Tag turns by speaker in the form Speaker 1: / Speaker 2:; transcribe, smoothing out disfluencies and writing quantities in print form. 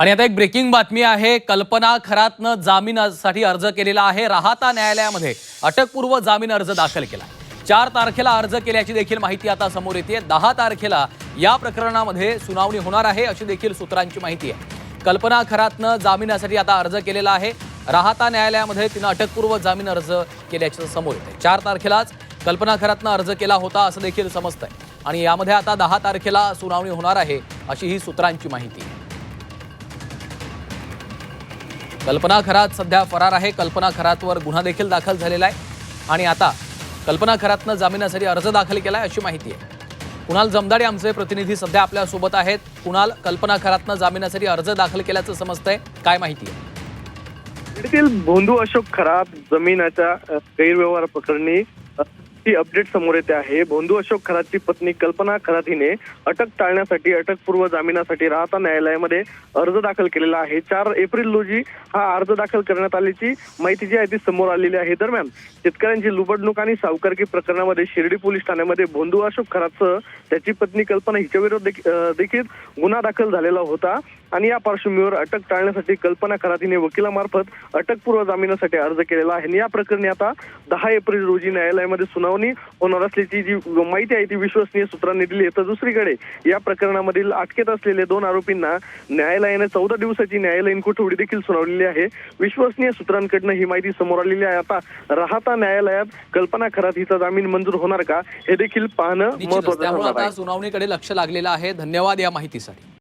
Speaker 1: आणि आता एक ब्रेकिंग बातमी आहे। कल्पना खरातनं जामिनासाठी अर्ज केलेला आहे। राहाता न्यायालयामध्ये अटकपूर्व जामीन अर्ज दाखल केला। 4 तारखेला अर्ज केल्याची देखील माहिती आता समोर येते। 10 तारखेला या प्रकरणामध्ये सुनावणी होणार आहे अशी देखील सूत्रांची माहिती आहे। कल्पना खरातनं जामिनासाठी आता अर्ज केलेला आहे। राहाता न्यायालयामध्ये तिनं अटकपूर्व जामीन अर्ज केल्याचं समोर येते। 4 तारखेलाच कल्पना खरातनं अर्ज केला होता असं देखील समजतंय आणि यामध्ये आता 10 तारखेला सुनावणी होणार आहे अशी ही सूत्रांची माहिती आहे। कल्पना खरात सध्या फरार आहे। कल्पना खरातवर गुन्हा देखील दाखल झालेला आहे आणि आता कल्पना खरातनं जामिनासाठी अर्ज दाखल केलाय अशी माहिती आहे। कुणाल जमदाडे आमचे प्रतिनिधी सध्या आपल्या सोबत आहेत। कुणाल, कल्पना खरातनं जामिनासाठी अर्ज दाखल केल्याचं समजतंय, काय माहिती आहे?
Speaker 2: बीडतील भोंदू अशोक खरात जमिनीच्या गैरव्यवहार प्रकरणी ती अपडेट समोर येते आहे। भोंदू अशोक खरातची पत्नी कल्पना खरात हिने अटक टाळण्यासाठी अटकपूर्व जामिनासाठी राहाता न्यायालयामध्ये अर्ज दाखल केलेला आहे। 4 एप्रिल रोजी हा अर्ज दाखल करण्यात आल्याची माहिती जी आहे ती समोर आलेली आहे। दरम्यान शेतकऱ्यांची लुबाडणूक आणि सावकारकी प्रकरणामध्ये शिर्डी पोलीस ठाण्यामध्ये भोंदू अशोक खरातसह त्याची पत्नी कल्पना हिच्याविरोधात देखील गुन्हा दाखल झालेला होता आणि या पार्श्वभूमीवर अटक टाळण्यासाठी कल्पना खरात हिने वकिलामार्फत अटकपूर्व जामिनासाठी अर्ज केलेला आहे। या प्रकरणी आता 10 एप्रिल रोजी न्यायालयामध्ये सुनावणी होणार असल्याची जी माहिती आहे ती विश्वसनीय सूत्रांनी दिली आहे। तर दुसरीकडे या प्रकरणामधील अटकेत असलेले 2 आरोपींना न्यायालयाने 14 दिवसाची न्यायालयीन कोठडी देखील सुनावलेली आहे। विश्वसनीय सूत्रांकडून ही माहिती समोर आलेली आहे। आता राहाता न्यायालयात कल्पना खरात हिचा जामीन मंजूर होणार का हे देखील पाहणं महत्त्वाचं आहे।
Speaker 1: सुनावणीकडे लक्ष लागलेलं आहे। धन्यवाद या माहितीसाठी।